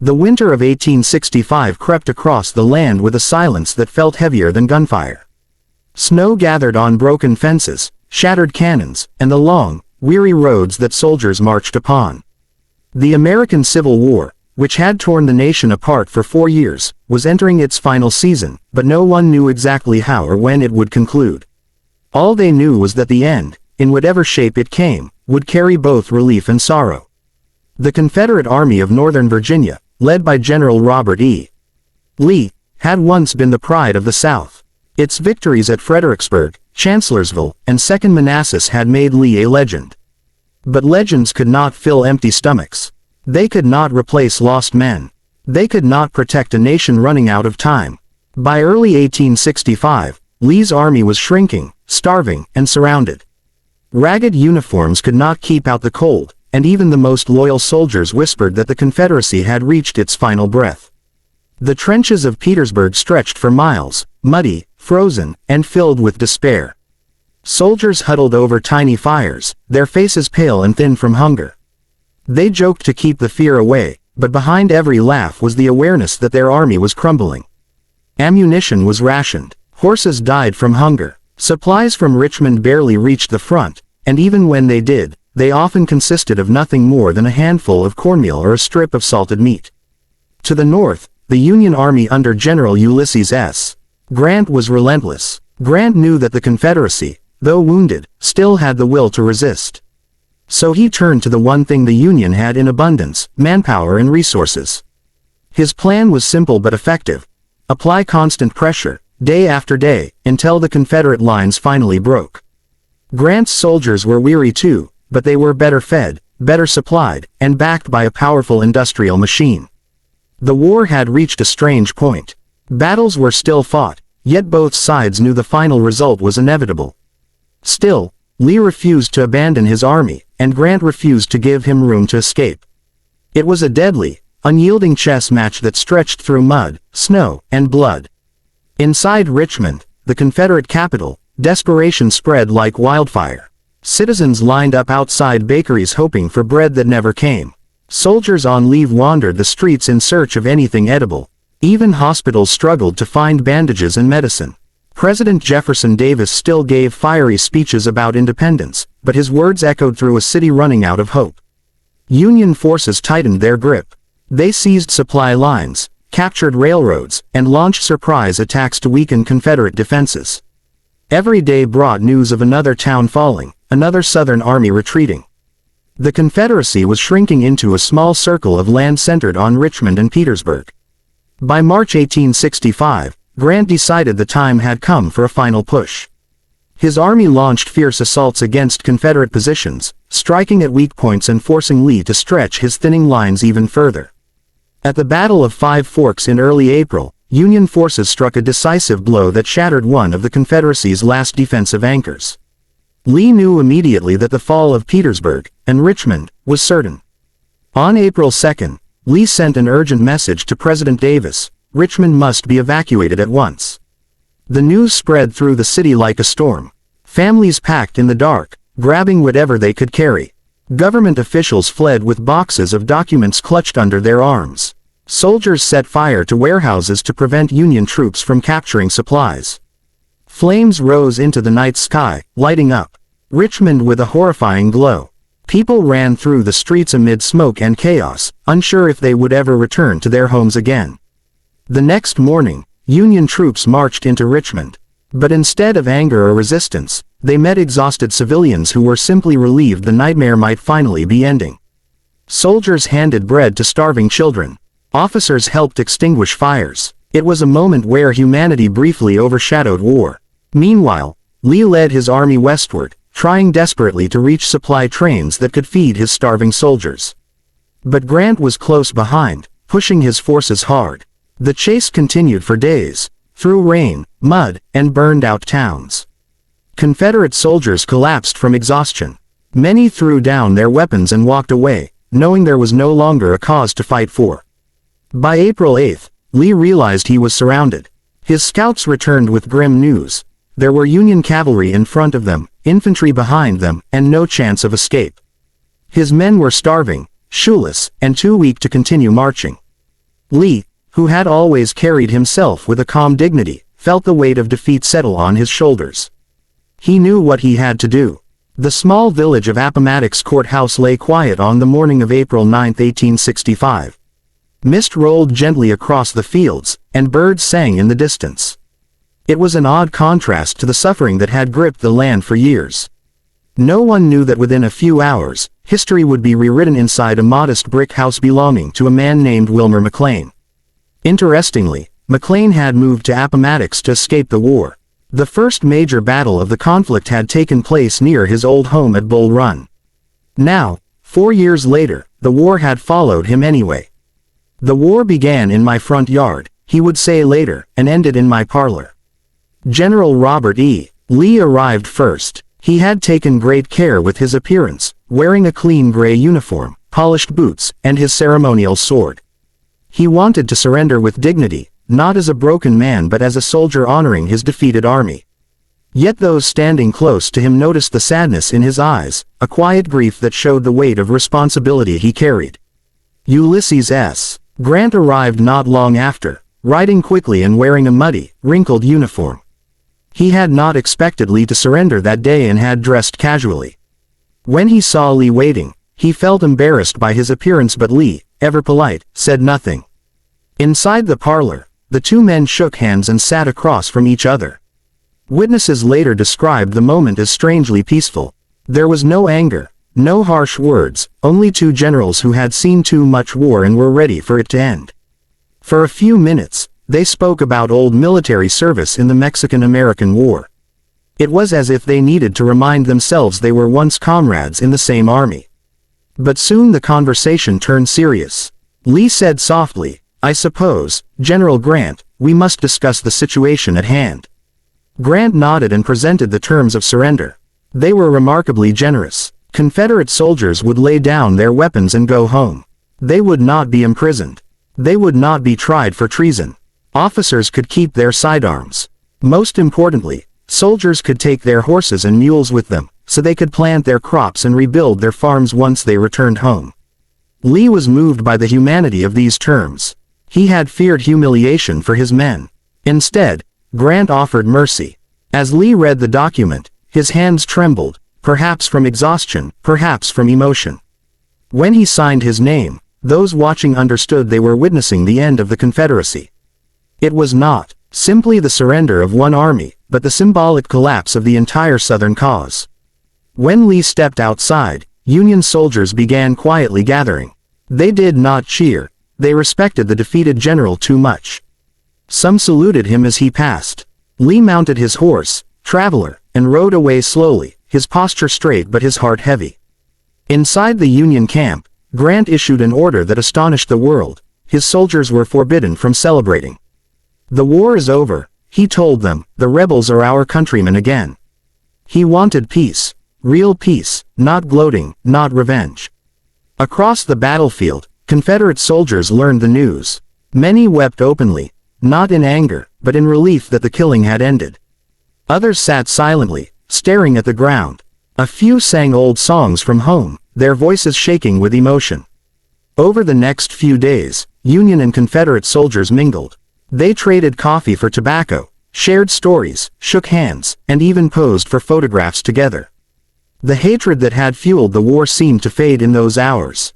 The winter of 1865 crept across the land with a silence that felt heavier than gunfire. Snow gathered on broken fences, shattered cannons, and the long, weary roads that soldiers marched upon. The American Civil War, which had torn the nation apart for 4 years, was entering its final season, but no one knew exactly how or when it would conclude. All they knew was that the end, in whatever shape it came, would carry both relief and sorrow. The Confederate Army of Northern Virginia, led by General Robert E. Lee, had once been the pride of the South. Its victories at Fredericksburg, Chancellorsville, and Second Manassas had made Lee a legend. But legends could not fill empty stomachs. They could not replace lost men. They could not protect a nation running out of time. By early 1865, Lee's army was shrinking, starving, and surrounded. Ragged uniforms could not keep out the cold, and even the most loyal soldiers whispered that the Confederacy had reached its final breath. The trenches of Petersburg stretched for miles, muddy, frozen, and filled with despair. Soldiers huddled over tiny fires, their faces pale and thin from hunger. They joked to keep the fear away, but behind every laugh was the awareness that their army was crumbling. Ammunition was rationed, horses died from hunger, supplies from Richmond barely reached the front, and even when they did, they often consisted of nothing more than a handful of cornmeal or a strip of salted meat. To the north, the Union Army under General Ulysses S. Grant was relentless. Grant knew that the Confederacy, though wounded, still had the will to resist. So he turned to the one thing the Union had in abundance: manpower and resources. His plan was simple but effective. Apply constant pressure, day after day, until the Confederate lines finally broke. Grant's soldiers were weary too, but they were better fed, better supplied, and backed by a powerful industrial machine. The war had reached a strange point. Battles were still fought, yet both sides knew the final result was inevitable. Still, Lee refused to abandon his army, and Grant refused to give him room to escape. It was a deadly, unyielding chess match that stretched through mud, snow, and blood. Inside Richmond, the Confederate capital, desperation spread like wildfire. Citizens lined up outside bakeries hoping for bread that never came. Soldiers on leave wandered the streets in search of anything edible. Even hospitals struggled to find bandages and medicine. President Jefferson Davis still gave fiery speeches about independence, but his words echoed through a city running out of hope. Union forces tightened their grip. They seized supply lines, captured railroads, and launched surprise attacks to weaken Confederate defenses. Every day brought news of another town falling, another Southern army retreating. The Confederacy was shrinking into a small circle of land centered on Richmond and Petersburg. By March 1865, Grant decided the time had come for a final push. His army launched fierce assaults against Confederate positions, striking at weak points and forcing Lee to stretch his thinning lines even further. At the Battle of Five Forks in early April, Union forces struck a decisive blow that shattered one of the Confederacy's last defensive anchors. Lee knew immediately that the fall of Petersburg, and Richmond, was certain. On April 2, Lee sent an urgent message to President Davis: Richmond must be evacuated at once. The news spread through the city like a storm. Families packed in the dark, grabbing whatever they could carry. Government officials fled with boxes of documents clutched under their arms. Soldiers set fire to warehouses to prevent Union troops from capturing supplies. Flames rose into the night sky, lighting up Richmond with a horrifying glow. People ran through the streets amid smoke and chaos, unsure if they would ever return to their homes again. The next morning, Union troops marched into Richmond. But instead of anger or resistance, they met exhausted civilians who were simply relieved the nightmare might finally be ending. Soldiers handed bread to starving children. Officers helped extinguish fires. It was a moment where humanity briefly overshadowed war. Meanwhile, Lee led his army westward, trying desperately to reach supply trains that could feed his starving soldiers. But Grant was close behind, pushing his forces hard. The chase continued for days, through rain, mud, and burned-out towns. Confederate soldiers collapsed from exhaustion. Many threw down their weapons and walked away, knowing there was no longer a cause to fight for. By April 8, Lee realized he was surrounded. His scouts returned with grim news. There were Union cavalry in front of them, infantry behind them, and no chance of escape. His men were starving, shoeless, and too weak to continue marching. Lee, who had always carried himself with a calm dignity, felt the weight of defeat settle on his shoulders. He knew what he had to do. The small village of Appomattox Courthouse lay quiet on the morning of April 9, 1865. Mist rolled gently across the fields, and birds sang in the distance. It was an odd contrast to the suffering that had gripped the land for years. No one knew that within a few hours, history would be rewritten inside a modest brick house belonging to a man named Wilmer McLean. Interestingly, McLean had moved to Appomattox to escape the war. The first major battle of the conflict had taken place near his old home at Bull Run. Now, 4 years later, the war had followed him anyway. "The war began in my front yard," he would say later, "and ended in my parlor." General Robert E. Lee arrived first. He had taken great care with his appearance, wearing a clean gray uniform, polished boots, and his ceremonial sword. He wanted to surrender with dignity, not as a broken man but as a soldier honoring his defeated army. Yet those standing close to him noticed the sadness in his eyes, a quiet grief that showed the weight of responsibility he carried. Ulysses S. Grant arrived not long after, riding quickly and wearing a muddy, wrinkled uniform. He had not expected Lee to surrender that day and had dressed casually. When he saw Lee waiting, he felt embarrassed by his appearance, but Lee, ever polite, said nothing. Inside the parlor, the two men shook hands and sat across from each other. Witnesses later described the moment as strangely peaceful. There was no anger, no harsh words, only two generals who had seen too much war and were ready for it to end. For a few minutes, they spoke about old military service in the Mexican-American War. It was as if they needed to remind themselves they were once comrades in the same army. But soon the conversation turned serious. Lee said softly, "I suppose, General Grant, we must discuss the situation at hand." Grant nodded and presented the terms of surrender. They were remarkably generous. Confederate soldiers would lay down their weapons and go home. They would not be imprisoned. They would not be tried for treason. Officers could keep their sidearms. Most importantly, soldiers could take their horses and mules with them, so they could plant their crops and rebuild their farms once they returned home. Lee was moved by the humanity of these terms. He had feared humiliation for his men. Instead, Grant offered mercy. As Lee read the document, his hands trembled, perhaps from exhaustion, perhaps from emotion. When he signed his name, those watching understood they were witnessing the end of the Confederacy. It was not simply the surrender of one army, but the symbolic collapse of the entire Southern cause. When Lee stepped outside, Union soldiers began quietly gathering. They did not cheer. They respected the defeated general too much. Some saluted him as he passed. Lee mounted his horse, Traveler, and rode away slowly, his posture straight but his heart heavy. Inside the Union camp, Grant issued an order that astonished the world. His soldiers were forbidden from celebrating. "The war is over," he told them. "The rebels are our countrymen again." He wanted peace. Real peace, not gloating, not revenge. Across the battlefield, Confederate soldiers learned the news. Many wept openly, not in anger, but in relief that the killing had ended. Others sat silently, staring at the ground. A few sang old songs from home, their voices shaking with emotion. Over the next few days, Union and Confederate soldiers mingled. They traded coffee for tobacco, shared stories, shook hands, and even posed for photographs together. The hatred that had fueled the war seemed to fade in those hours.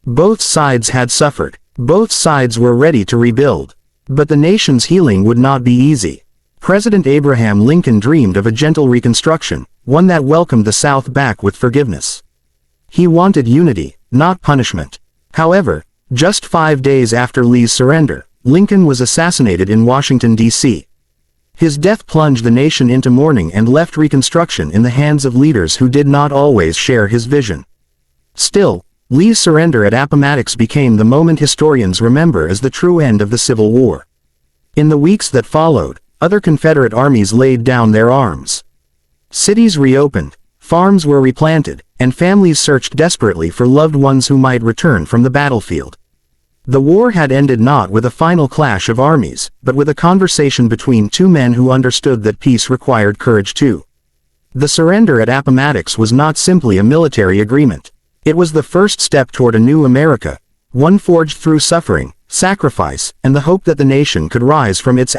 Both sides had suffered. Both sides were ready to rebuild. But the nation's healing would not be easy. President Abraham Lincoln dreamed of a gentle reconstruction, one that welcomed the South back with forgiveness. He wanted unity, not punishment. However, just 5 days after Lee's surrender, Lincoln was assassinated in Washington, D.C. His death plunged the nation into mourning and left Reconstruction in the hands of leaders who did not always share his vision. Still, Lee's surrender at Appomattox became the moment historians remember as the true end of the Civil War. In the weeks that followed, other Confederate armies laid down their arms. Cities reopened, farms were replanted, and families searched desperately for loved ones who might return from the battlefield. The war had ended not with a final clash of armies, but with a conversation between two men who understood that peace required courage too. The surrender at Appomattox was not simply a military agreement. It was the first step toward a new America, one forged through suffering, sacrifice, and the hope that the nation could rise from its